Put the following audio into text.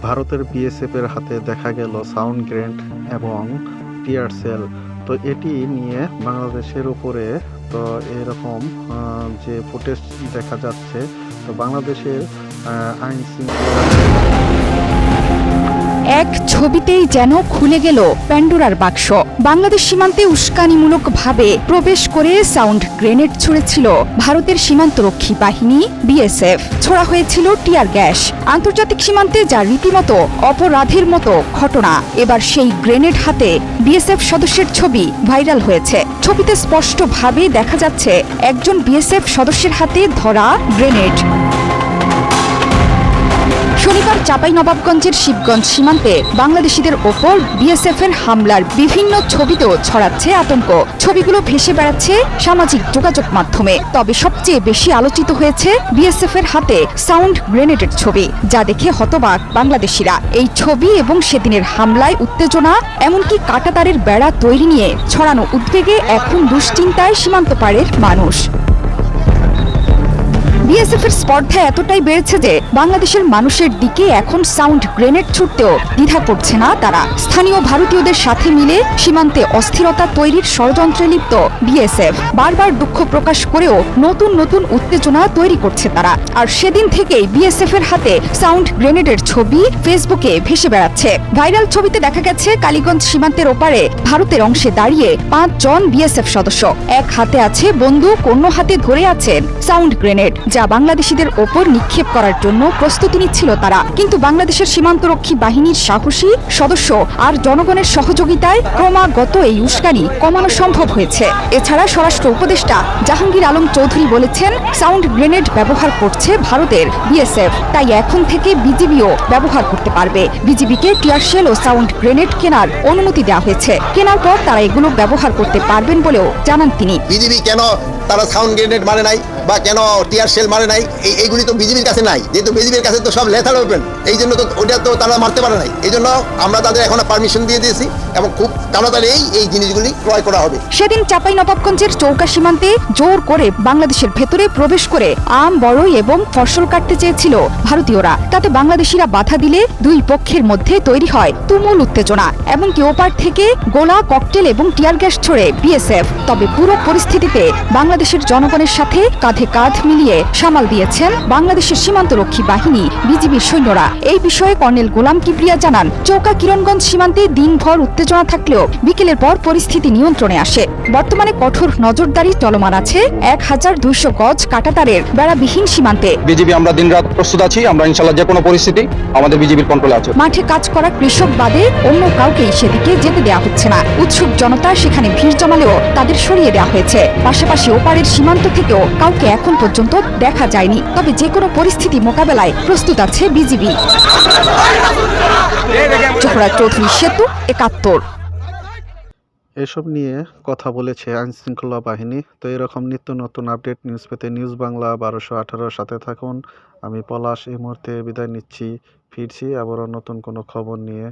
ভারতের বিএসএফ এর হাতে দেখা গেল সাউন্ড গ্রেনেড এবং টিয়ার সেল। তো এটি নিয়ে বাংলাদেশের উপরে তো এরকম যে ফুটেজ দেখা যাচ্ছে, তো বাংলাদেশের আইন শৃঙ্খলা এক ছবিতেই যেন খুলে গেল প্যান্ডোরার বাক্স। বাংলাদেশ সীমান্তে উস্কানিমূলকভাবে প্রবেশ করে সাউন্ড গ্রেনেড ছুড়েছিল ভারতের সীমান্তরক্ষী বাহিনী বিএসএফ। ছোড়া হয়েছিল টিয়ার গ্যাস আন্তর্জাতিক সীমান্তে, যা রীতিমতো অপরাধের মতো ঘটনা। এবার সেই গ্রেনেড হাতে বিএসএফ সদস্যের ছবি ভাইরাল হয়েছে। ছবিতে স্পষ্টভাবে দেখা যাচ্ছে একজন বিএসএফ সদস্যের হাতে ধরা গ্রেনেড। শনিবার চাঁপাইনবাবগঞ্জের শিবগঞ্জ সীমান্তে বাংলাদেশিদের ওপর বিএসএফ এর হামলার বিভিন্ন ছবিতেও ছড়াচ্ছে আতঙ্ক। ছবিগুলো ভেসে বেড়াচ্ছে সামাজিক যোগাযোগ মাধ্যমে। তবে সবচেয়ে বেশি আলোচিত হয়েছে বিএসএফ এর হাতে সাউন্ড গ্রেনেডের ছবি, যা দেখে হতবাক বাংলাদেশিরা। এই ছবি এবং সেদিনের হামলায় উত্তেজনা, এমনকি কাঁটাতারের বেড়া তৈরি নিয়ে ছড়ানো উদ্বেগে এখন দুশ্চিন্তায় সীমান্ত পাড়ের মানুষ। বিএসএফ এর স্পর্ধা এতটাই বেড়েছে যে বাংলাদেশের মানুষের দিকে এখন সাউন্ড গ্রেনেড ছুটতেও দ্বিধা করছে না তারা। স্থানীয় ভারতীয়দের সাথে মিলে সীমান্তে অস্থিরতা তৈরির ষড়যন্ত্রে লিপ্ত বিএসএফ বারবার দুঃখ প্রকাশ করেও নতুন নতুন উত্তেজনা তৈরি করছে তারা। আর সেদিন থেকেই বিএসএফ এর হাতে সাউন্ড গ্রেনেডের ছবি ফেসবুকে ভেসে বেড়াচ্ছে। ভাইরাল ছবিতে দেখা গেছে কালীগঞ্জ সীমান্তের ওপারে ভারতের অংশে দাঁড়িয়ে 5 জন বিএসএফ সদস্য। এক হাতে আছে বন্দুক, অন্য হাতে ধরে আছেন সাউন্ড গ্রেনেড, যা বাংলাদেশিদের ওপর নিক্ষেপ করার জন্য প্রস্তুতি নিচ্ছিল তারা। কিন্তু বাংলাদেশের সীমান্তরক্ষী বাহিনীর সাহসী সদস্য আর জনগণের সহযোগিতায় ক্রমাগত এই উস্কানি কমানো সম্ভব হয়েছে। এছাড়া স্বরাষ্ট্র উপদেষ্টা জাহাঙ্গীর আলম চৌধুরী বলেছেন, সাউন্ড গ্রেনেড ব্যবহার করছে ভারতের বিএসএফ, তাই এখন থেকে বিজিবিও ব্যবহার করতে পারবে। বিজিবিকে টিয়ার শেল ও সাউন্ড গ্রেনেড কেনার অনুমতি দেওয়া হয়েছে। কেনার পর তারা এগুলো ব্যবহার করতে পারবেন বলেও জানান তিনি। বিজিবি কেন তারা সাউন্ড গ্রেনেড মানে নাই বা কেন টিয়ার শেল মানে নাই, এইগুলি তো বিজিবির কাছে নাই, যেহেতু বিজিবির কাছে তো সব লেথাল ওয়েপন, এই জন্য তো ওটা তো তারা মারতে পারে নাই। এই জন্য আমরা তাদের এখন পারমিশন দিয়ে দিয়েছি এবং খুব তাড়াতাড়ি এই জিনিসগুলি ক্রয় করা হবে। সেদিন চাঁপাইনবাবগঞ্জের চৌকা সীমান্তে জোর করে বাংলাদেশের ভেতরে প্রবেশ করে আম, বড়ই এবং ফসল কাটতে চেয়েছিল ভারতীয়রা। তাতে বাংলাদেশিরা বাধা দিলে দুই পক্ষের মধ্যে তৈরি হয় তুমুল উত্তেজনা, এমনকি ওপার থেকে গোলা, ককটেল এবং টিয়ার গ্যাস ছোড়ে বিএসএফ। তবে পুরো পরিস্থিতিতে বাংলাদেশের জনগণের সাথে কাঁধে কাঁধ মিলিয়ে সামাল দিয়েছেন বাংলাদেশের সীমান্তরক্ষী বাহিনী বিজিবির সৈন্যরা। এই বিষয়ে কর্নেল গোলাম কিবরিয়া জানান, চৌকা কিরণগঞ্জ সীমান্তে দিনভর উত্তেজনা থাকলেও বিকেলের পর পরিস্থিতি নিয়ন্ত্রণে আসে। বর্তমানে কঠোর নজরদারি চলমান আছে 1200 গজ কাঁটাতারের বেড়াবিহীন সীমান্তে। বিজিবি আমরা দিনরাত প্রস্তুত আছি, আমরা ইনশাআল্লাহ যে কোনো পরিস্থিতি আমাদের বিজিবির কন্ট্রোলে আছে। মাঠে কাজ করা কৃষক বাদে অন্য কাউকেই সেদিকে যেতে দেওয়া হচ্ছে না। উৎসুক জনতা সেখানে ভিড় জমালেও তাদের সরিয়ে দেওয়া হয়েছে। পাশাপাশি ওপারের সীমান্ত থেকেও কাউকে এখন পর্যন্ত দেখা যায়নি। তবে যে কোনো পরিস্থিতি মোকাবেলায় প্রস্তুত আছে বিজিবি। জোহরা চৌধুরী, সেতু 71। এসব নিয়ে কথা বলেছে আইন শৃঙ্খলা বাহিনী। তো এরকম নিত্য নতুন আপডেট নিউজ পেতে নিউজ বাংলা 1218 সাথে থাকুন। আমি পলাশ এই মুহূর্তে বিদায় নিচ্ছি। ফিরছি আবারও নতুন কোনো খবর নিয়ে।